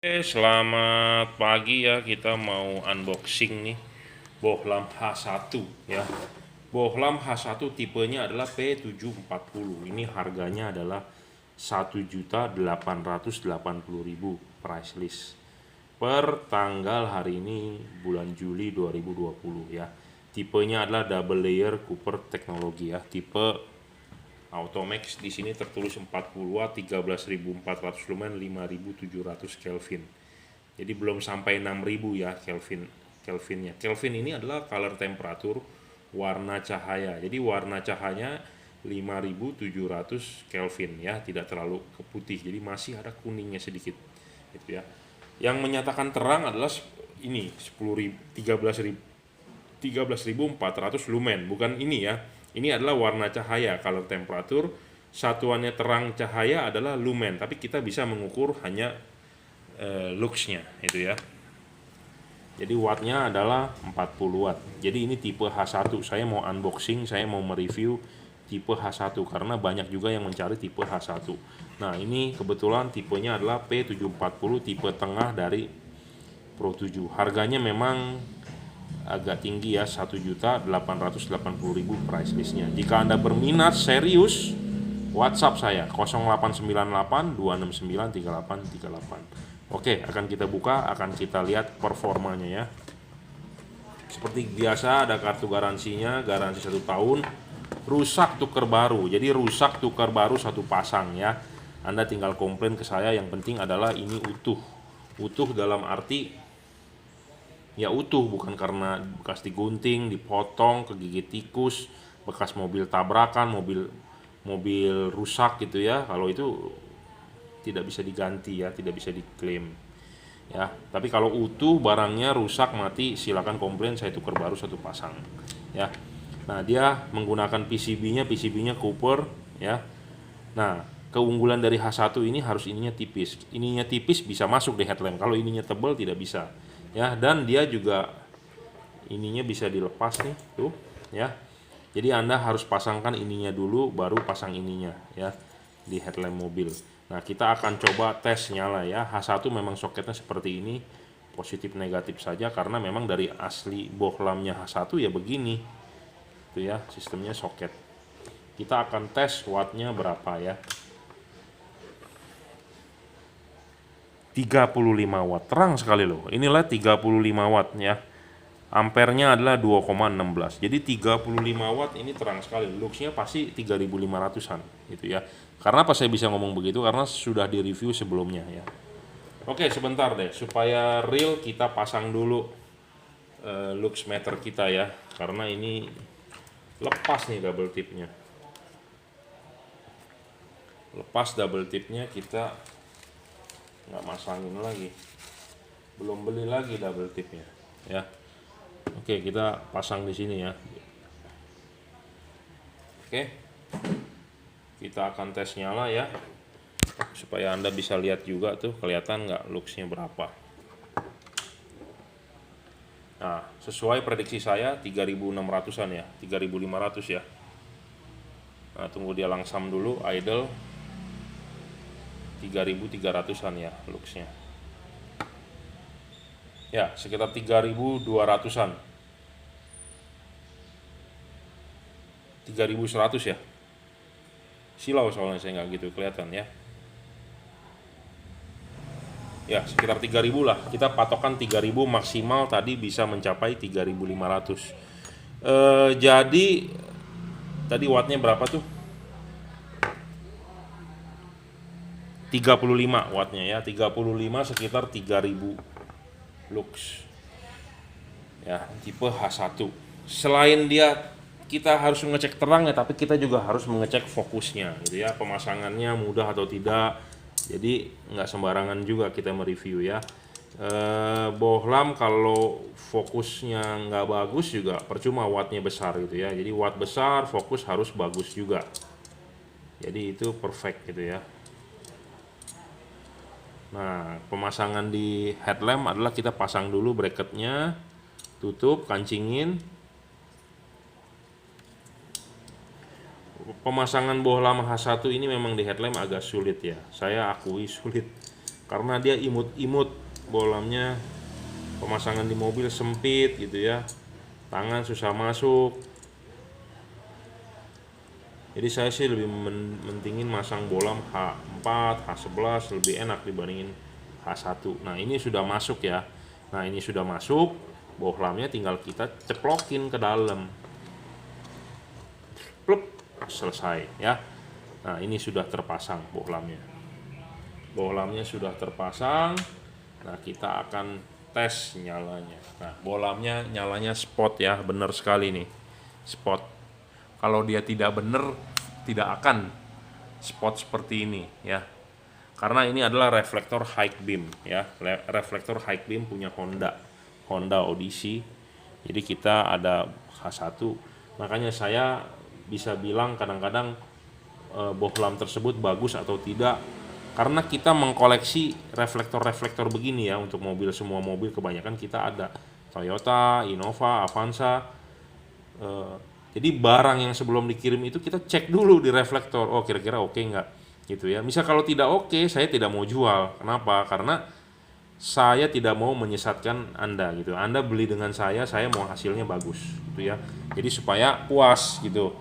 Selamat pagi ya, kita mau unboxing nih Bohlam H1 ya. Bohlam H1 tipenya adalah P740. Ini harganya adalah 1.880.000 price list per tanggal hari ini bulan Juli 2020 ya. Tipenya adalah double layer Cooper teknologi ya, tipe Automax. Di sini tertulis 40 watt, 13.400 lumen, 5.700 Kelvin. Jadi belum sampai 6.000 ya Kelvinnya. Kelvin ini adalah color temperatur, warna cahaya. Jadi warna cahaya 5.700 Kelvin ya, tidak terlalu ke putih. Jadi masih ada kuningnya sedikit gitu ya. Yang menyatakan terang adalah ini 13.400 lumen, bukan ini ya. Ini adalah warna cahaya, color temperatur. Satuannya terang cahaya adalah lumen, tapi kita bisa mengukur hanya luxnya itu ya. Jadi wattnya adalah 40 watt. Jadi ini tipe H1. Saya mau unboxing, saya mau mereview tipe H1 karena banyak juga yang mencari tipe H1. Nah, ini kebetulan tipenya adalah P740, tipe tengah dari Pro 7. Harganya memang agak tinggi ya, 1.880.000 price listnya. Jika Anda berminat serius, WhatsApp saya 0898 269 3838. Oke, akan kita buka, akan kita lihat performanya ya. Seperti biasa ada kartu garansinya, garansi 1 tahun. Rusak tukar baru, jadi rusak tukar baru 1 pasang ya. Anda tinggal komplain ke saya, yang penting adalah ini utuh. Utuh dalam arti ya utuh, bukan karena bekas digunting, dipotong, kegigit tikus, bekas mobil tabrakan, mobil rusak gitu ya. Kalau itu tidak bisa diganti ya, tidak bisa diklaim ya. Tapi kalau utuh barangnya rusak mati, silakan komplain, saya tukar baru 1 pasang ya. Nah, dia menggunakan PCB-nya Cooper ya. Nah, keunggulan dari H1 ini harus ininya tipis. Ininya tipis bisa masuk di headlamp. Kalau ininya tebal tidak bisa ya. Dan dia juga ininya bisa dilepas nih tuh ya. Jadi Anda harus pasangkan ininya dulu baru pasang ininya ya di headlamp mobil. Nah, kita akan coba tes nyala ya. H1 memang soketnya seperti ini, positif negatif saja karena memang dari asli bohlamnya H1 ya begini. Itu ya, sistemnya soket. Kita akan tes wattnya berapa ya. 35 watt, terang sekali loh. Inilah 35 watt ya. Ampernya adalah 2,16. Jadi 35 watt ini terang sekali. Luxnya pasti 3.500-an gitu ya. Karena apa saya bisa ngomong begitu? Karena sudah di-review sebelumnya ya. Oke, sebentar deh, supaya real kita pasang dulu lux meter kita ya. Karena ini lepas nih double tipnya. Lepas double tipnya, kita nggak masangin lagi. Belum beli lagi double tipnya ya. Oke, kita pasang di sini ya. Oke, kita akan tes nyala ya, supaya Anda bisa lihat juga tuh kelihatan nggak luxnya berapa. Nah, sesuai prediksi saya 3.600-an ya, 3.500 ya. Nah, tunggu dia langsam dulu, idle. 3.300-an ya luxnya. Ya, sekitar 3.200-an. 3.100 ya. Silau soalnya saya nggak gitu kelihatan ya. Ya, sekitar 3.000 lah. Kita patokan 3.000, maksimal tadi bisa mencapai 3.500. Jadi tadi wattnya berapa tuh? 35 wattnya ya. 35 sekitar 3.000 lux. Ya, tipe H1. Selain dia kita harus mengecek terang ya, tapi kita juga harus mengecek fokusnya gitu ya, pemasangannya mudah atau tidak. Jadi nggak sembarangan juga kita mereview ya. Bohlam kalau fokusnya nggak bagus juga percuma, wattnya besar gitu ya. Jadi watt besar, fokus harus bagus juga. Jadi itu perfect gitu ya. Nah, pemasangan di headlamp adalah kita pasang dulu bracketnya, tutup, kancingin. Pemasangan bohlam H1 ini memang di headlamp agak sulit ya, saya akui sulit karena dia imut-imut bohlamnya, pemasangan di mobil sempit gitu ya, tangan susah masuk. Jadi saya sih lebih mentingin masang bohlam H4, H11 lebih enak dibandingin H1. Nah ini sudah masuk ya. Nah ini sudah masuk, bohlamnya tinggal kita ceplokin ke dalam. Pluk, selesai ya. Nah ini sudah terpasang bohlamnya. Bohlamnya sudah terpasang. Nah kita akan tes nyalanya. Nah bohlamnya nyalanya spot ya, benar sekali nih, spot. Kalau dia tidak benar, tidak akan spot seperti ini ya. Karena ini adalah reflektor high beam ya. Reflektor high beam punya Honda Odyssey. Jadi kita ada H1. Makanya saya bisa bilang kadang-kadang bohlam tersebut bagus atau tidak, karena kita mengkoleksi reflektor-reflektor begini ya untuk mobil. Semua mobil kebanyakan kita ada, Toyota, Innova, Avanza. Jadi barang yang sebelum dikirim itu kita cek dulu di reflektor, oh kira-kira oke nggak gitu ya. Misal kalau tidak oke, saya tidak mau jual. Kenapa? Karena saya tidak mau menyesatkan Anda gitu. Anda beli dengan saya mau hasilnya bagus gitu ya. Jadi supaya puas gitu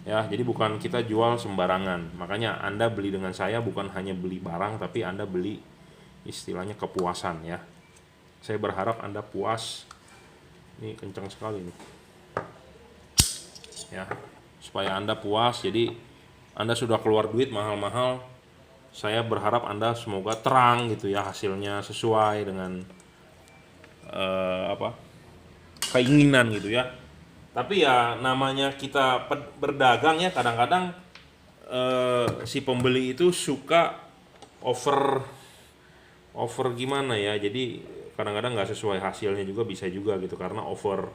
ya. Jadi bukan kita jual sembarangan. Makanya Anda beli dengan saya bukan hanya beli barang, tapi Anda beli istilahnya kepuasan ya. Saya berharap Anda puas. Ini kencang sekali nih ya, supaya Anda puas. Jadi Anda sudah keluar duit mahal-mahal, saya berharap Anda semoga terang gitu ya, hasilnya sesuai dengan keinginan gitu ya. Tapi ya namanya kita berdagang ya, kadang-kadang si pembeli itu suka over gimana ya, jadi kadang-kadang nggak sesuai hasilnya juga bisa juga gitu, karena over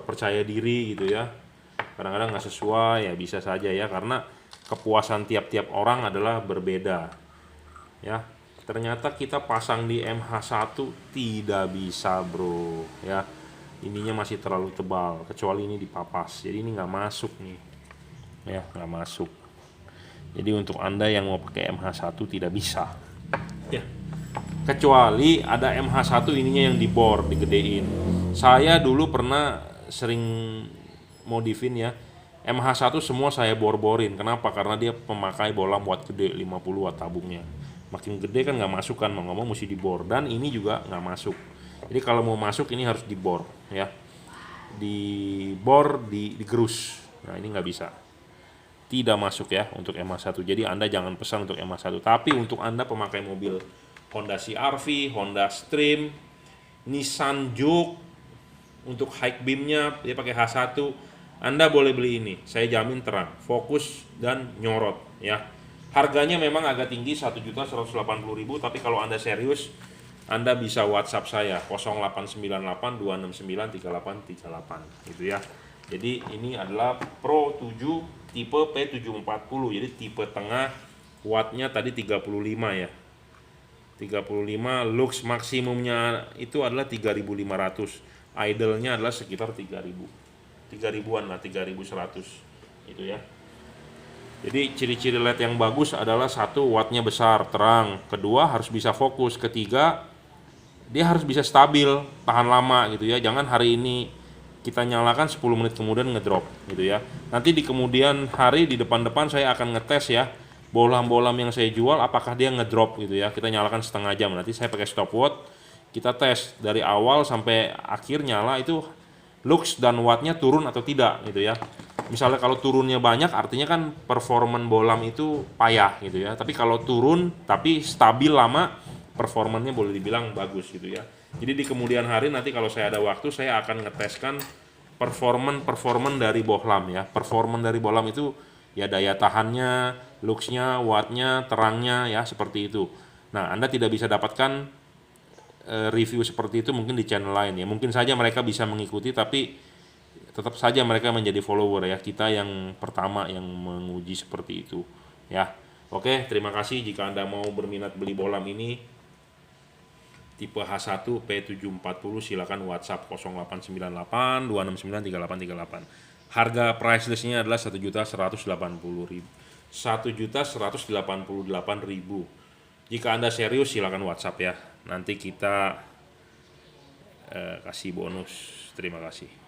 percaya diri gitu ya. Kadang-kadang nggak sesuai ya, bisa saja ya, karena kepuasan tiap-tiap orang adalah berbeda ya. Ternyata kita pasang di MH1 tidak bisa bro ya, ininya masih terlalu tebal, kecuali ini dipapas, jadi ini nggak masuk nih ya, nggak masuk. Jadi untuk Anda yang mau pakai MH1 tidak bisa ya, kecuali ada MH1 ininya yang dibor, digedein. Saya dulu pernah sering modifin ya, MH1 semua saya bor-borin. Kenapa? Karena dia pemakai bohlam watt gede, 50 watt tabungnya. Makin gede kan nggak masuk kan, mau nggak mau mesti dibor. Dan ini juga nggak masuk. Jadi kalau mau masuk ini harus dibor ya, dibor, digerus. Nah ini nggak bisa, tidak masuk ya untuk MH1. Jadi Anda jangan pesan untuk MH1. Tapi untuk Anda pemakai mobil Honda CR-V, Honda Stream, Nissan Juke, untuk high beamnya dia pakai H1, Anda boleh beli ini. Saya jamin terang, fokus dan nyorot ya. Harganya memang agak tinggi, 1.180.000, tapi kalau Anda serius, Anda bisa WhatsApp saya 0898 269 3838 gitu ya. Jadi ini adalah Pro 7 tipe P740. Jadi tipe tengah, wattnya tadi 35 ya. 35, lux maksimumnya itu adalah 3.500. Idle-nya adalah sekitar 3.000-an lah, 3.100 itu ya. Jadi ciri-ciri LED yang bagus adalah satu, wattnya besar, terang. Kedua, harus bisa fokus. Ketiga, dia harus bisa stabil, tahan lama gitu ya. Jangan hari ini kita nyalakan 10 menit kemudian ngedrop gitu ya. Nanti di kemudian hari di depan-depan saya akan ngetes ya, bohlam-bohlam yang saya jual apakah dia ngedrop gitu ya. Kita nyalakan setengah jam, nanti saya pakai stopwatch, kita tes dari awal sampai akhir nyala itu lux dan wattnya turun atau tidak gitu ya. Misalnya kalau turunnya banyak artinya kan performan bohlam itu payah gitu ya. Tapi kalau turun tapi stabil lama, performannya boleh dibilang bagus gitu ya. Jadi di kemudian hari nanti kalau saya ada waktu, saya akan ngeteskan performan dari bohlam ya. Performan dari bohlam itu ya daya tahannya, luxnya, wattnya, terangnya ya, seperti itu. Nah Anda tidak bisa dapatkan review seperti itu mungkin di channel lain ya. Mungkin saja mereka bisa mengikuti, tapi tetap saja mereka menjadi follower ya. Kita yang pertama yang menguji seperti itu ya. Oke, terima kasih. Jika Anda mau berminat beli bohlam ini tipe H1 P740, silakan WhatsApp 0898 269 3838. Harga price listnya adalah 1.188.000. 1.188.000. Jika Anda serius silakan WhatsApp ya. Nanti kita kasih bonus. Terima kasih.